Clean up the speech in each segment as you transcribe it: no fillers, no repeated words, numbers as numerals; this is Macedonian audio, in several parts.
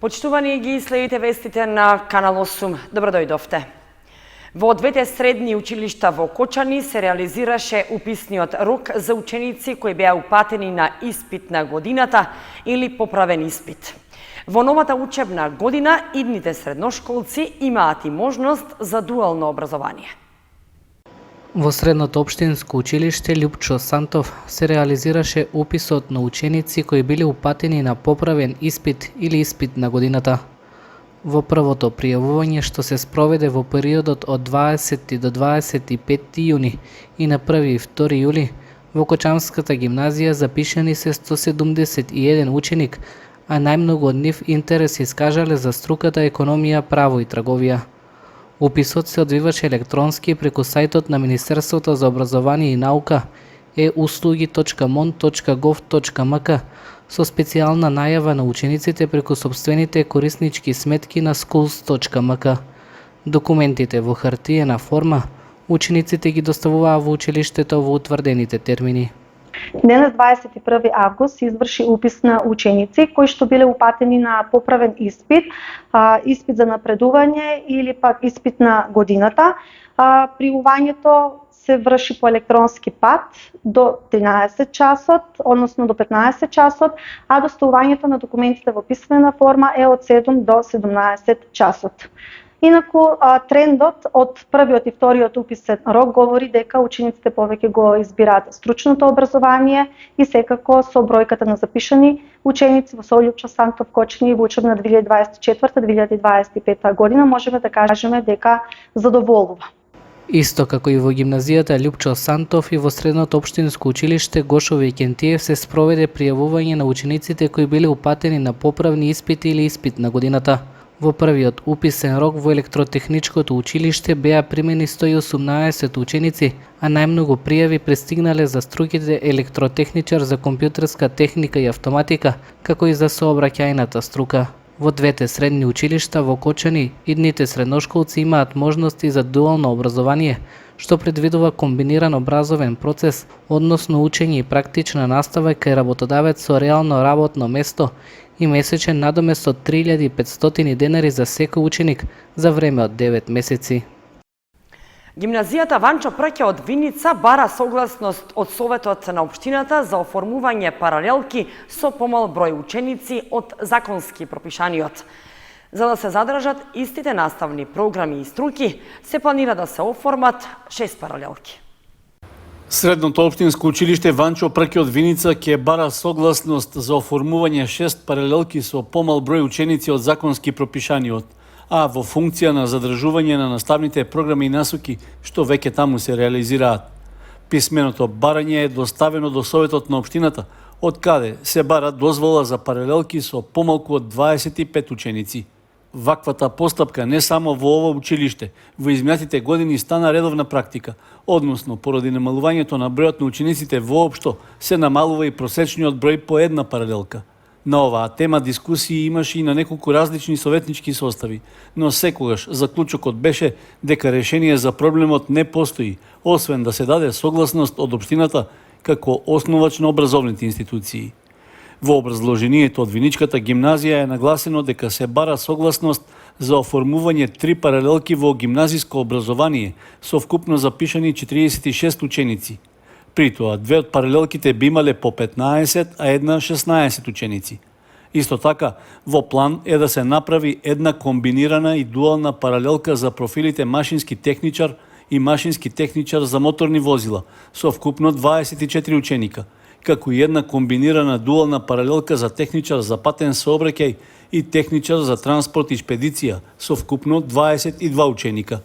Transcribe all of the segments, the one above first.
Почитувани ги следите вестите на Канал 8. Добро дојдовте. Во двете средни училишта во Кочани се реализираше уписниот рок за ученици кои беа упатени на испит на годината или поправен испит. Во новата учебна година идните средношколци имаат и можност за дуално образование. Во Средното општинско училиште Лјупчо Сантов се реализираше уписот на ученици кои биле упатени на поправен испит или испит на годината. Во првото пријавување што се спроведе во периодот од 20 до 25 јуни и на 1 и 2 јули, во Кочанската гимназија запишани се 171 ученик, а најмногу од нив интерес искажале за струката економија, право и трговија. Уписот се одвиваше електронски преку сајтот на Министерството за образование и наука euslugi.mon.gov.mk со специјална најава на учениците преку сопствените кориснички сметки на schools.mk. Документите во хартиена форма учениците ги доставуваа во училиштето во утврдените термини. Денес 21 август се изврши упис на ученици кои што биле упатени на поправен испит, испит за напредување или пак испит на годината. Пријавувањето се врши по електронски пат до 13 часот, односно до 15 часот, а доставувањето на документите во писмена форма е од 7 до 17 часот. Инаку, трендот од првиот и вториот уписен рок говори дека учениците повеќе го избираат стручното образование и секако со бројката на запишани ученици во Лјупчо Сантов Кочани во учебна 2024-2025 година можеме да кажеме дека задоволува. Исто како и во гимназијата Лјупчо Сантов и во Средното општинско училиште Гошо Викентиев се спроведе пријавување на учениците кои биле упатени на поправни испити или испит на годината. Во првиот уписен рок во електротехничкото училиште беа примени 118 ученици, а најмногу пријави пристигнале за струките електротехничар за компјутерска техника и автоматика, како и за сообраќајната струка. Во двете средни училишта во Кочани идните средношколци имаат можности за дуално образование, што предвидува комбиниран образовен процес, односно учење и практична настава кај работодавец со реално работно место и месечен надомест од 3500 денари за секој ученик за време од 9 месеци. Гимназијата Ванчо Прке од Виница бара согласност од Советот на општината за оформување паралелки со помал број ученици од законски пропишаниот. За да се задржат истите наставни програми и струки, се планира да се оформат 6 паралелки. Средното општинско училиште Ванчо Прке од Виница ќе бара согласност за оформување 6 паралелки со помал број ученици од законски пропишаниот, а во функција на задржување на наставните програми и насоки што веќе таму се реализираат. Писменото барање е доставено до Советот на општината, од каде се бара дозвола за паралелки со помалку од 25 ученици. Ваквата постапка не само во ова училиште, во изминатите години стана редовна практика, односно поради намалувањето на бројот на учениците воопшто се намалува и просечниот број по една паралелка. На оваа тема дискусии имаше и на неколку различни советнички состави, но секогаш заклучокот беше дека решение за проблемот не постои, освен да се даде согласност од општината како основач на образовните институции. Во образложението од Виничката гимназија е нагласено дека се бара согласност за оформување 3 паралелки во гимназиско образование со вкупно запишани 46 ученици. При тоа, 2 од паралелките би имале по 15, а една 16 ученици. Исто така, во план е да се направи една комбинирана и дуална паралелка за профилите машински техничар и машински техничар за моторни возила со вкупно 24 ученика, како и една комбинирана дуална паралелка за техничар за патен сообраќај и техничар за транспорт и шпедиција со вкупно 22 ученика.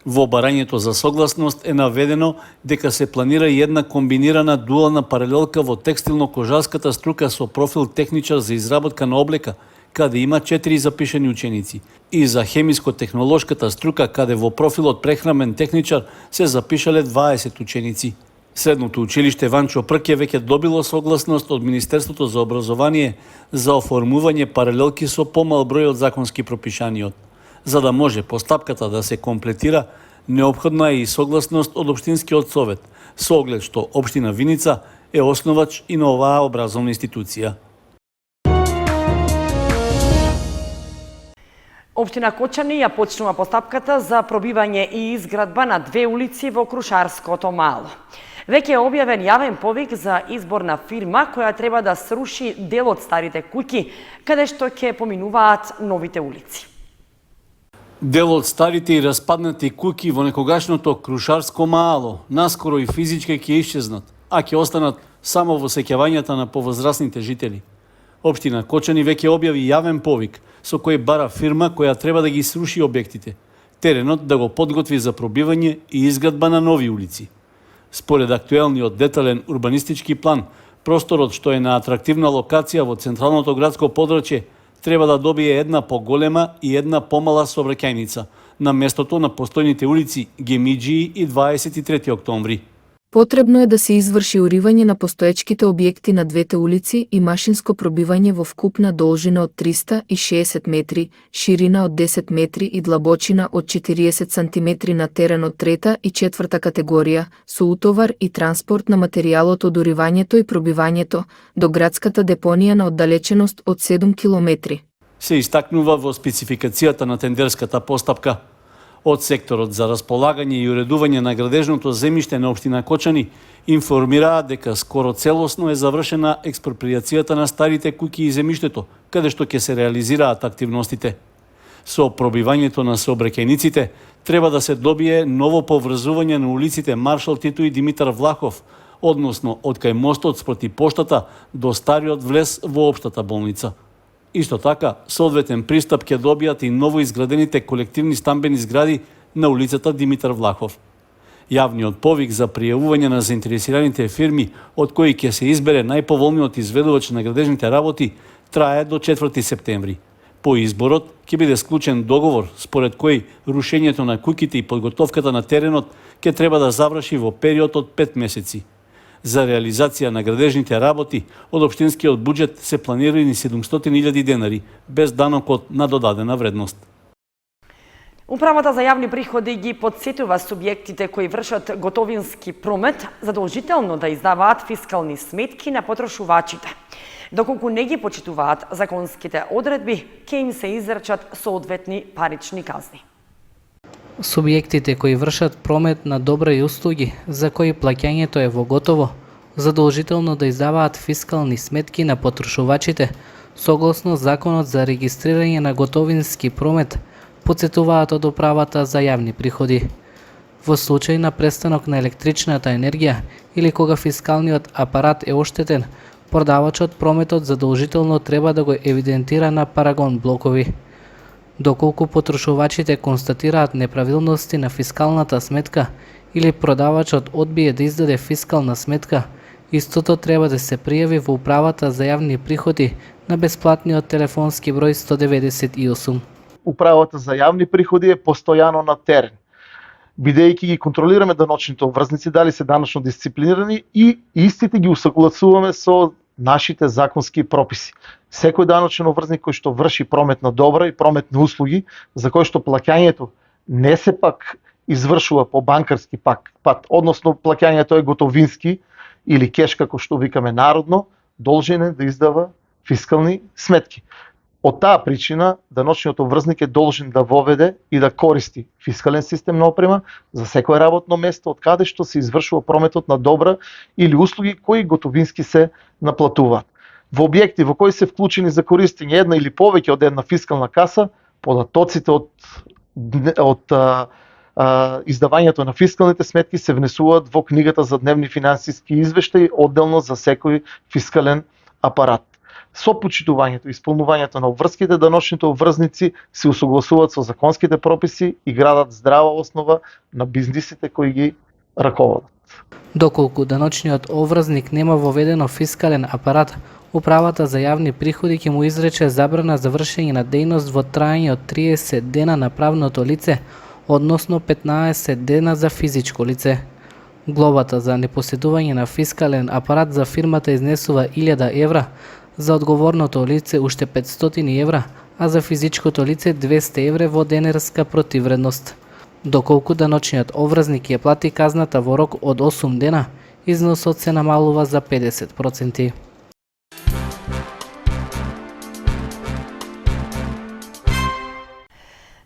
Во барањето за согласност е наведено дека се планира и една комбинирана дуална паралелка во текстилно-кожарската струка со профил техничар за изработка на облека, каде има 4 запишани ученици, и за хемиско-технолошката струка, каде во профилот прехрамен техничар се запишале 20 ученици. Средното училиште Ванчо Прке веќе добило согласност од Министерството за образование за оформување паралелки со помал број од законски пропишаниот. За да може постапката да се комплетира, неопходна е и согласност од Општинскиот совет, со оглед што Општина Виница е основач и на оваа образовна институција. Општина Кочани ја почнува постапката за пробивање и изградба на 2 улици во Крушарското мало. Веќе е објавен јавен повик за избор на фирма која треба да сруши дел од старите куќи, каде што ќе поминуваат новите улици. Дел од старите и распаднати куќи во некогашното Крушарско мало наскоро и физички ќе исчезнат, а ќе останат само во сеќавањата на повозрасните жители. Општина Кочани веќе објави јавен повик со кој бара фирма која треба да ги сруши објектите, теренот да го подготви за пробивање и изградба на нови улици. Според актуелниот детален урбанистички план, просторот што е на атрактивна локација во централното градско подрачје треба да добие една поголема и една помала сообраќајница на местото на постојните улици Гемиџии и 23 октомври. Потребно е да се изврши уривање на постоечките објекти на двете улици и машинско пробивање во вкупна должина од 360 метри, ширина од 10 метри и длабочина од 40 сантиметри на терен од трета и четврта категорија, со утовар и транспорт на материјалот од уривањето и пробивањето до градската депонија на оддалеченост од 7 километри. Се истакнува во спецификацијата на тендерската постапка. Од секторот за располагање и уредување на градежното земјиште на општина Кочани информираат дека скоро целосно е завршена експроприацијата на старите куќи и земјиштето, каде што ќе се реализираат активностите. Со пробивањето на сообраќајниците треба да се добие ново поврзување на улиците Маршал Тито и Димитар Влахов, односно од кај мостот спроти поштата до стариот влез во општата болница. Исто така, соодветен пристап ќе добијат и ново изградените колективни стамбени згради на улицата Димитар Влахов. Јавниот повик за пријавување на заинтересираните фирми, од кои ќе се избере најповолниот изведувач на градежните работи, трае до 4 септември. По изборот ќе биде склучен договор според кој рушењето на куќите и подготовката на теренот ќе треба да заврши во период од 5 месеци. За реализација на градежните работи од општинскиот буџет се планирани 700.000 денари, без данокот на додадена вредност. Управата за јавни приходи ги подсетува субјектите кои вршат готовински промет задолжително да издаваат фискални сметки на потрошувачите. Доколку не ги почитуваат законските одредби, ќе им се изречат соодветни парични казни. Субјектите кои вршат промет на добра и услуги, за кои плаќањето е во готово, задолжително да издаваат фискални сметки на потрошувачите, согласно Законот за регистрирање на готовински промет, подсетуваат од Управата за јавни приходи. Во случај на престанок на електричната енергија или кога фискалниот апарат е оштетен, продавачот прометот задолжително треба да го евидентира на парагон блокови. Доколку потрошувачите констатираат неправилности на фискалната сметка или продавачот одбие да издаде фискална сметка, истото треба да се пријави во Управата за јавни приходи на бесплатниот телефонски број 198. Управата за јавни приходи е постојано на терен, бидејќи ги контролираме даночните обврзници дали се даночно дисциплинирани и истите ги усагласуваме со нашите законски прописи. Секој даночен обврзник кој што врши промет на добра и промет на услуги, за кој што плаќањето не се пак извршува по банкарски пат, односно плаќањето е готовински или кеш како што викаме народно, должен е да издава фискални сметки. Од таа причина, даночниот обврзник е должен да воведе и да користи фискален систем на опрема за секое работно место од каде што се извршува прометот на добра или услуги кои готовински се наплатуваат. Во објекти во кои се вклучени за користење една или повеќе од една фискална каса, податоците од издавањето на фискалните сметки се внесуваат во книгата за дневни финансиски извештаи одделно за секој фискален апарат. Со почитувањето и исполнувањето на обврските, даночните обврзници се усогласуваат со законските прописи и градат здрава основа на бизнисите кои ги раководат. Доколку даночниот обврзник нема воведено фискален апарат, Управата за јавни приходи ќе му изрече забрана за вршење на дејност во траење од 30 дена на правното лице, односно 15 дена за физичко лице. Глобата за непоседување на фискален апарат за фирмата изнесува 1000 евра, за одговорното лице уште 500 евра, а за физичкото лице 200 евра во денерска противредност. Доколку даночниот обврзник ја плати казната во рок од 8 дена, износот се намалува за 50%.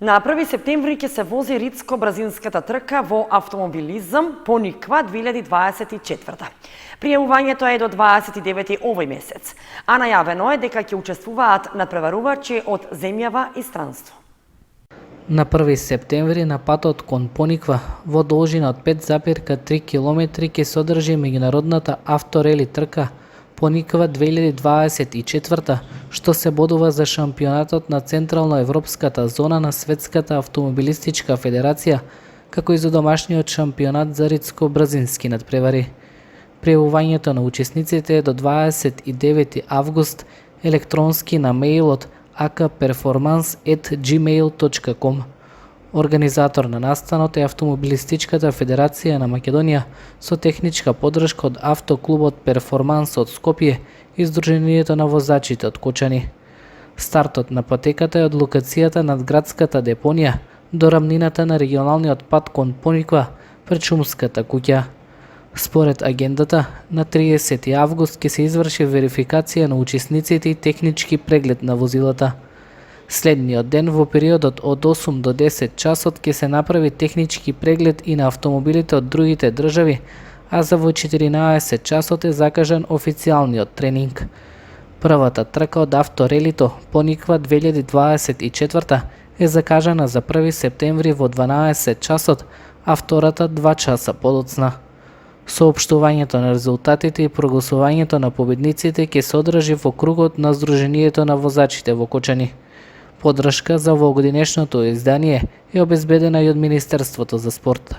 На 1 септември ќе се вози ридско-бразинската трка во автомобилизам Пониква 2024. Пријавувањето е до 29 овој месец, а најавено е дека ќе учествуваат надпреварувачи од земјава и странство. На 1 септември на патот кон Пониква во должина од 5,3 км ќе се одржи меѓународната авторели трка Пониква 2024, што се бодува за шампионатот на Централно-европската зона на Светската автомобилистичка федерација, како и за домашниот шампионат за ридско-бразински надпревари. Пријавувањето на учесниците е до 29 август електронски на мејлот akperformance@gmail.com. Организатор на настанот е Автомобилистичката федерација на Македонија со техничка подршка од Автоклубот Перформанс од Скопје и Сдруженијето на возачите од Кочани. Стартот на патеката е од локацијата над градската депонија до рамнината на регионалниот пат кон Пониква пред шумската куќа. Според агендата, на 30 август ќе се изврши верификација на учесниците и технички преглед на возилата. Следниот ден во периодот од 8 до 10 часот ќе се направи технички преглед и на автомобилите од другите држави, а за во 14 часот е закажан официјалниот тренинг. Првата трка од авторелито Пониква 2024 е закажана за 1 септември во 12 часот, а втората 2 часа подоцна. Соопштувањето на резултатите и прогласувањето на победниците ќе се одржи во кругот на Сдруженијето на возачите во Кочани. Подршка за овогодинешното издание е обезбедена и од Министерството за спорт.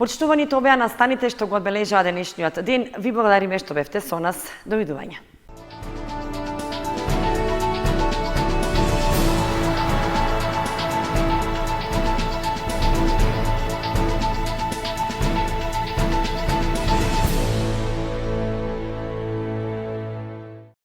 Почитувани, тоа беа настаните што го одбележаа денешниот ден. Ви благодариме што бевте со нас. Довидување.